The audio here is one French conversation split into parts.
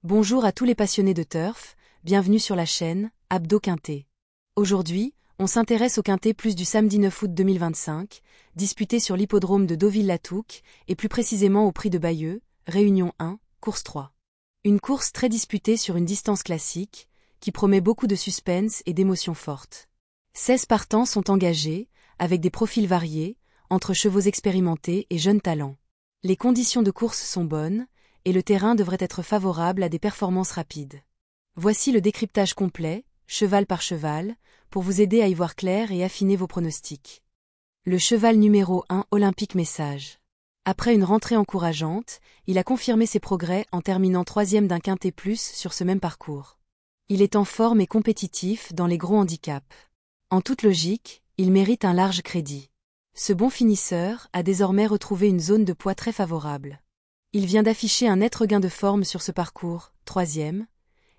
Bonjour à tous les passionnés de turf, bienvenue sur la chaîne Abdo Quintet. Aujourd'hui, on s'intéresse au Quintet Plus du samedi 9 août 2025, disputé sur l'hippodrome de Deauville-la-Touque et plus précisément au Prix de Bayeux, Réunion 1, course 3. Une course très disputée sur une distance classique, qui promet beaucoup de suspense et d'émotions fortes. 16 partants sont engagés, avec des profils variés, entre chevaux expérimentés et jeunes talents. Les conditions de course sont bonnes, et le terrain devrait être favorable à des performances rapides. Voici le décryptage complet, cheval par cheval, pour vous aider à y voir clair et affiner vos pronostics. Le cheval numéro 1, Olympique Message. Après une rentrée encourageante, il a confirmé ses progrès en terminant 3e d'un Quintet Plus sur ce même parcours. Il est en forme et compétitif dans les gros handicaps. En toute logique, il mérite un large crédit. Ce bon finisseur a désormais retrouvé une zone de poids très favorable. Il vient d'afficher un net regain de forme sur ce parcours, 3e,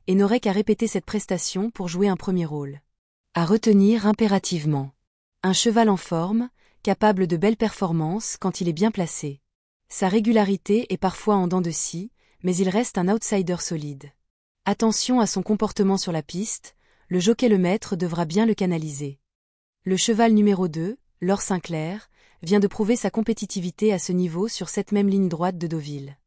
et n'aurait qu'à répéter cette prestation pour jouer un premier rôle. À retenir impérativement. Un cheval en forme, capable de belles performances quand il est bien placé. Sa régularité est parfois en dents de scie, mais il reste un outsider solide. Attention à son comportement sur la piste, le jockey le maître devra bien le canaliser. Le cheval numéro 2, Laure Sinclair, vient de prouver sa compétitivité à ce niveau sur cette même ligne droite de Deauville.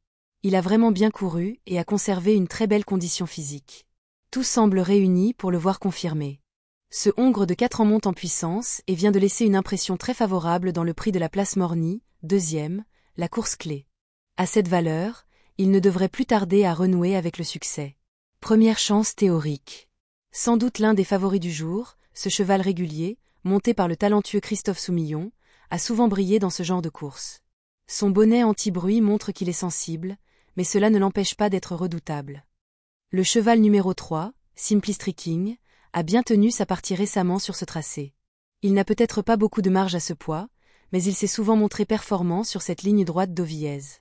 Il a vraiment bien couru et a conservé une très belle condition physique. Tout semble réuni pour le voir confirmer. Ce hongre de 4 ans monte en puissance et vient de laisser une impression très favorable dans le prix de la place Morny, 2e, la course clé. À cette valeur, il ne devrait plus tarder à renouer avec le succès. Première chance théorique. Sans doute l'un des favoris du jour, ce cheval régulier, monté par le talentueux Christophe Soumillon, a souvent brillé dans ce genre de course. Son bonnet anti-bruit montre qu'il est sensible, mais cela ne l'empêche pas d'être redoutable. Le cheval numéro 3, Simply Streaking, a bien tenu sa partie récemment sur ce tracé. Il n'a peut-être pas beaucoup de marge à ce poids, mais il s'est souvent montré performant sur cette ligne droite dauvillaise.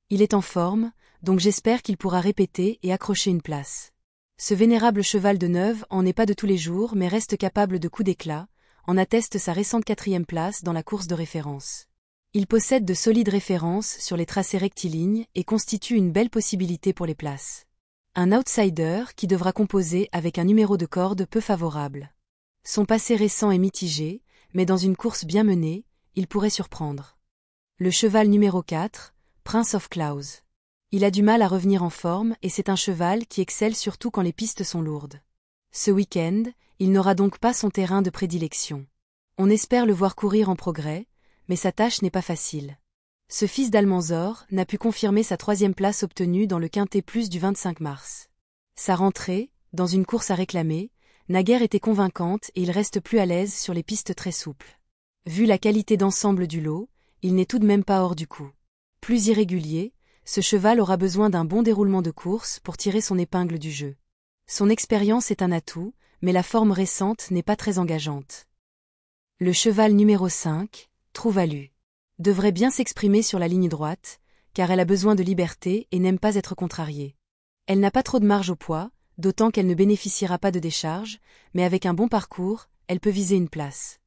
Il est en forme, donc j'espère qu'il pourra répéter et accrocher une place. Ce vénérable cheval de Neuve en est pas de tous les jours mais reste capable de coups d'éclat, en atteste sa récente 4e place dans la course de référence. Il possède de solides références sur les tracés rectilignes et constitue une belle possibilité pour les places. Un outsider qui devra composer avec un numéro de corde peu favorable. Son passé récent est mitigé, mais dans une course bien menée, il pourrait surprendre. Le cheval numéro 4, Prince of Claus. Il a du mal à revenir en forme et c'est un cheval qui excelle surtout quand les pistes sont lourdes. Ce week-end, il n'aura donc pas son terrain de prédilection. On espère le voir courir en progrès, mais sa tâche n'est pas facile. Ce fils d'Almanzor n'a pu confirmer sa 3e place obtenue dans le Quintet Plus du 25 mars. Sa rentrée, dans une course à réclamer, n'a guère été convaincante et il reste plus à l'aise sur les pistes très souples. Vu la qualité d'ensemble du lot, il n'est tout de même pas hors du coup. Plus irrégulier, ce cheval aura besoin d'un bon déroulement de course pour tirer son épingle du jeu. Son expérience est un atout, mais la forme récente n'est pas très engageante. Le cheval numéro 5, Trouvalu, devrait bien s'exprimer sur la ligne droite, car elle a besoin de liberté et n'aime pas être contrariée. Elle n'a pas trop de marge au poids, d'autant qu'elle ne bénéficiera pas de décharge, mais avec un bon parcours, elle peut viser une place.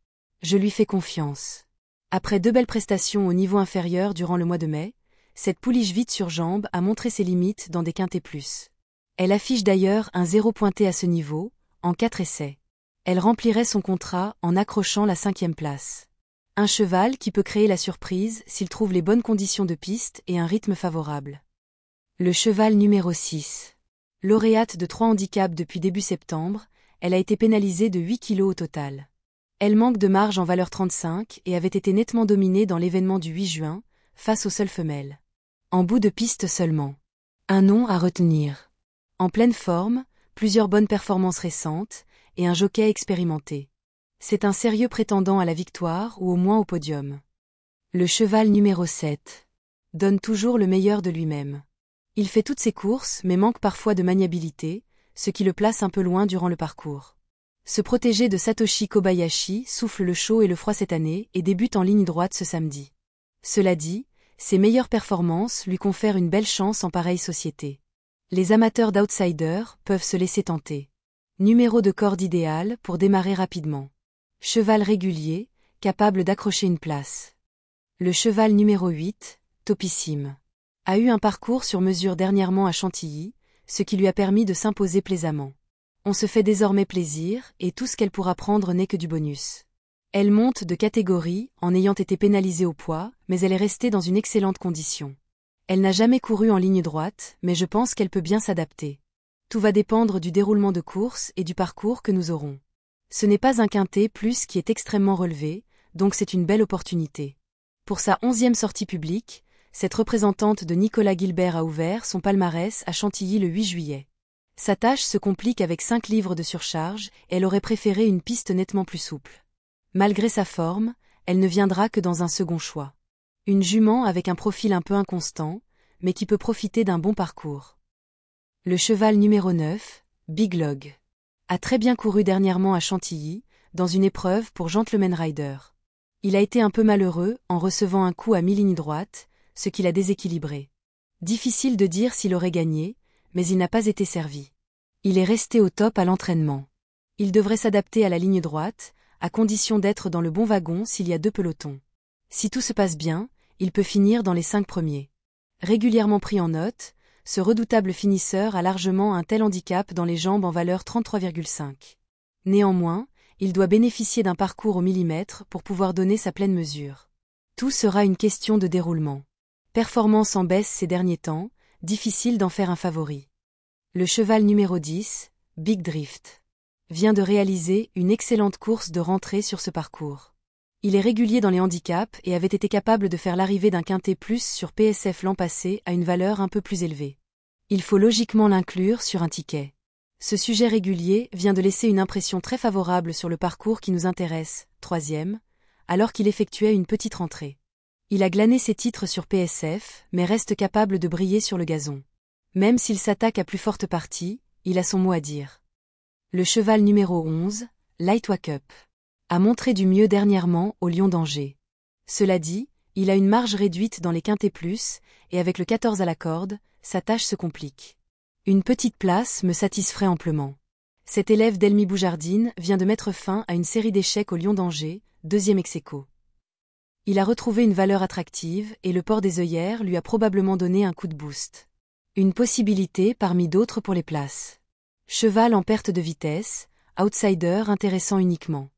Je lui fais confiance. Après 2 belles prestations au niveau inférieur durant le mois de mai, cette pouliche vite sur jambes a montré ses limites dans des Quintets Plus. Elle affiche d'ailleurs un 0 pointé à ce niveau, en 4 essais. Elle remplirait son contrat en accrochant la 5e place. Un cheval qui peut créer la surprise s'il trouve les bonnes conditions de piste et un rythme favorable. Le cheval numéro 6. Lauréate de 3 handicaps depuis début septembre, elle a été pénalisée de 8 kg au total. Elle manque de marge en valeur 35 et avait été nettement dominée dans l'événement du 8 juin, face aux seules femelles. En bout de piste seulement. Un nom à retenir. En pleine forme, plusieurs bonnes performances récentes, et un jockey expérimenté. C'est un sérieux prétendant à la victoire ou au moins au podium. Le cheval numéro 7. Donne toujours le meilleur de lui-même. Il fait toutes ses courses mais manque parfois de maniabilité, ce qui le place un peu loin durant le parcours. Ce protégé de Satoshi Kobayashi souffle le chaud et le froid cette année et débute en ligne droite ce samedi. Cela dit, ses meilleures performances lui confèrent une belle chance en pareille société. Les amateurs d'outsiders peuvent se laisser tenter. Numéro de corde idéal pour démarrer rapidement. Cheval régulier, capable d'accrocher une place. Le cheval numéro 8, Topissime, a eu un parcours sur mesure dernièrement à Chantilly, ce qui lui a permis de s'imposer plaisamment. On se fait désormais plaisir et tout ce qu'elle pourra prendre n'est que du bonus. Elle monte de catégorie en ayant été pénalisée au poids, mais elle est restée dans une excellente condition. Elle n'a jamais couru en ligne droite, mais je pense qu'elle peut bien s'adapter. Tout va dépendre du déroulement de course et du parcours que nous aurons. Ce n'est pas un quintet plus qui est extrêmement relevé, donc c'est une belle opportunité. Pour sa 11e sortie publique, cette représentante de Nicolas Gilbert a ouvert son palmarès à Chantilly le 8 juillet. Sa tâche se complique avec 5 livres de surcharge et elle aurait préféré une piste nettement plus souple. Malgré sa forme, elle ne viendra que dans un second choix. Une jument avec un profil un peu inconstant, mais qui peut profiter d'un bon parcours. Le cheval numéro 9, Big Log, a très bien couru dernièrement à Chantilly, dans une épreuve pour Gentleman Rider. Il a été un peu malheureux en recevant un coup à mi-ligne droite, ce qui l'a déséquilibré. Difficile de dire s'il aurait gagné, mais il n'a pas été servi. Il est resté au top à l'entraînement. Il devrait s'adapter à la ligne droite, à condition d'être dans le bon wagon s'il y a 2 pelotons. Si tout se passe bien, il peut finir dans les 5 premiers. Régulièrement pris en note, ce redoutable finisseur a largement un tel handicap dans les jambes en valeur 33,5. Néanmoins, il doit bénéficier d'un parcours au millimètre pour pouvoir donner sa pleine mesure. Tout sera une question de déroulement. Performance en baisse ces derniers temps, difficile d'en faire un favori. Le cheval numéro 10, Big Drift, vient de réaliser une excellente course de rentrée sur ce parcours. Il est régulier dans les handicaps et avait été capable de faire l'arrivée d'un quintet plus sur PSF l'an passé à une valeur un peu plus élevée. Il faut logiquement l'inclure sur un ticket. Ce sujet régulier vient de laisser une impression très favorable sur le parcours qui nous intéresse, 3e, alors qu'il effectuait une petite rentrée. Il a glané ses titres sur PSF, mais reste capable de briller sur le gazon. Même s'il s'attaque à plus forte partie, il a son mot à dire. Le cheval numéro 11, Light Wake Up, a montré du mieux dernièrement au Lion d'Angers. Cela dit, il a une marge réduite dans les quintets plus, et avec le 14 à la corde, sa tâche se complique. Une petite place me satisferait amplement. Cet élève d'Elmi Boujardine vient de mettre fin à une série d'échecs au Lion d'Angers, 2e ex-aequo. Il a retrouvé une valeur attractive et le port des œillères lui a probablement donné un coup de boost. Une possibilité parmi d'autres pour les places. Cheval en perte de vitesse, outsider intéressant uniquement.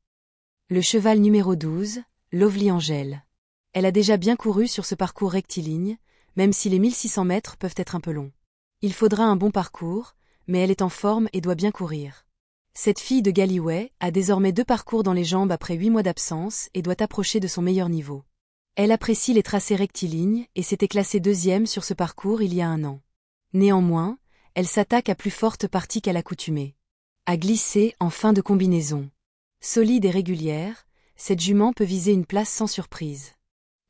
Le cheval numéro 12, Lovely Angel. Elle a déjà bien couru sur ce parcours rectiligne, même si les 1600 mètres peuvent être un peu longs. Il faudra un bon parcours, mais elle est en forme et doit bien courir. Cette fille de Galway a désormais 2 parcours dans les jambes après 8 mois d'absence et doit approcher de son meilleur niveau. Elle apprécie les tracés rectilignes et s'était classée 2e sur ce parcours il y a un an. Néanmoins, elle s'attaque à plus forte partie qu'à l'accoutumée. À glisser en fin de combinaison. Solide et régulière, cette jument peut viser une place sans surprise.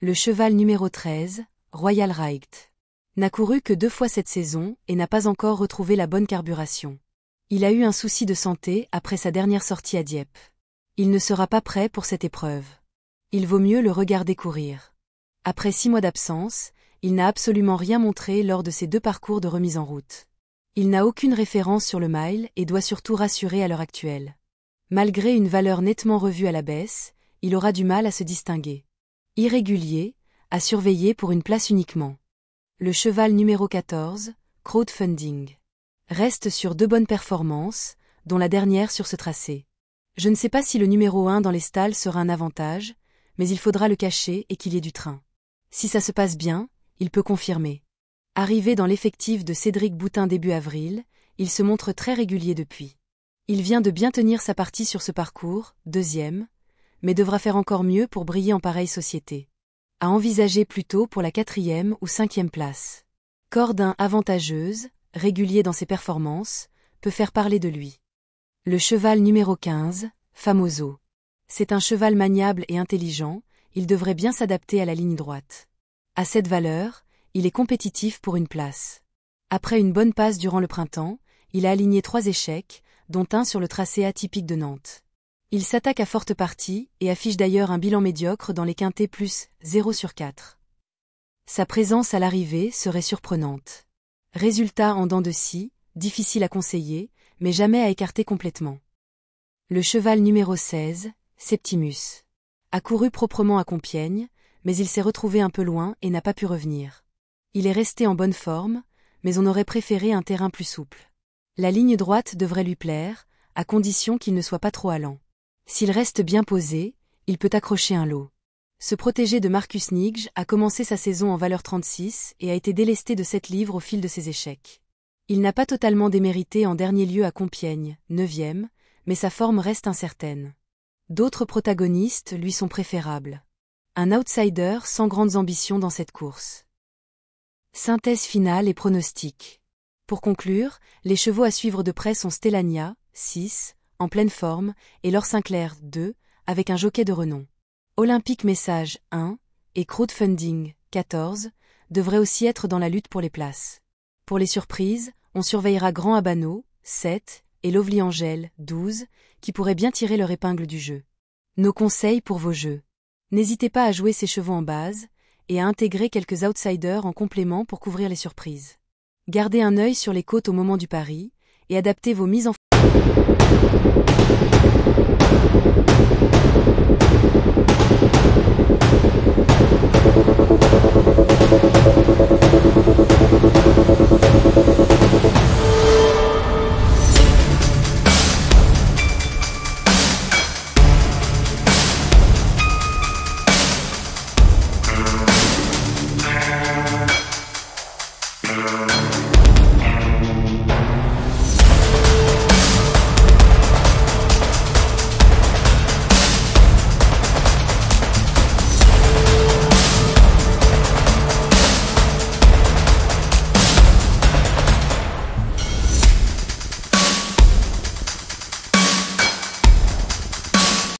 Le cheval numéro 13, Royal Right, n'a couru que 2 fois cette saison et n'a pas encore retrouvé la bonne carburation. Il a eu un souci de santé après sa dernière sortie à Dieppe. Il ne sera pas prêt pour cette épreuve. Il vaut mieux le regarder courir. Après 6 mois d'absence, il n'a absolument rien montré lors de ses 2 parcours de remise en route. Il n'a aucune référence sur le mile et doit surtout rassurer à l'heure actuelle. Malgré une valeur nettement revue à la baisse, il aura du mal à se distinguer. Irrégulier, à surveiller pour une place uniquement. Le cheval numéro 14, Crowdfunding, reste sur 2 bonnes performances, dont la dernière sur ce tracé. Je ne sais pas si le numéro 1 dans les stalles sera un avantage, mais il faudra le cacher et qu'il y ait du train. Si ça se passe bien, il peut confirmer. Arrivé dans l'effectif de Cédric Boutin début avril, il se montre très régulier depuis. Il vient de bien tenir sa partie sur ce parcours, 2e, mais devra faire encore mieux pour briller en pareille société. À envisager plutôt pour la 4e ou 5e place. Corde 1 avantageuse, régulier dans ses performances, peut faire parler de lui. Le cheval numéro 15, Famoso. C'est un cheval maniable et intelligent, il devrait bien s'adapter à la ligne droite. À cette valeur, il est compétitif pour une place. Après une bonne passe durant le printemps, il a aligné 3 échecs, dont un sur le tracé atypique de Nantes. Il s'attaque à forte partie et affiche d'ailleurs un bilan médiocre dans les quintés plus 0/4. Sa présence à l'arrivée serait surprenante. Résultat en dents de scie, difficile à conseiller, mais jamais à écarter complètement. Le cheval numéro 16, Septimus, a couru proprement à Compiègne, mais il s'est retrouvé un peu loin et n'a pas pu revenir. Il est resté en bonne forme, mais on aurait préféré un terrain plus souple. La ligne droite devrait lui plaire, à condition qu'il ne soit pas trop allant. S'il reste bien posé, il peut accrocher un lot. Ce protégé de Marcus Nigge a commencé sa saison en valeur 36 et a été délesté de 7 livres au fil de ses échecs. Il n'a pas totalement démérité en dernier lieu à Compiègne, 9e, mais sa forme reste incertaine. D'autres protagonistes lui sont préférables. Un outsider sans grandes ambitions dans cette course. Synthèse finale et pronostic. Pour conclure, les chevaux à suivre de près sont Stellania, 6, en pleine forme, et Laure Sinclair, 2, avec un jockey de renom. Olympique Message, 1, et Crowdfunding, 14, devraient aussi être dans la lutte pour les places. Pour les surprises, on surveillera Grand Habano, 7, et Lovely Angel, 12, qui pourraient bien tirer leur épingle du jeu. Nos conseils pour vos jeux. N'hésitez pas à jouer ces chevaux en base, et à intégrer quelques outsiders en complément pour couvrir les surprises. Gardez un œil sur les côtes au moment du pari, et adaptez vos mises en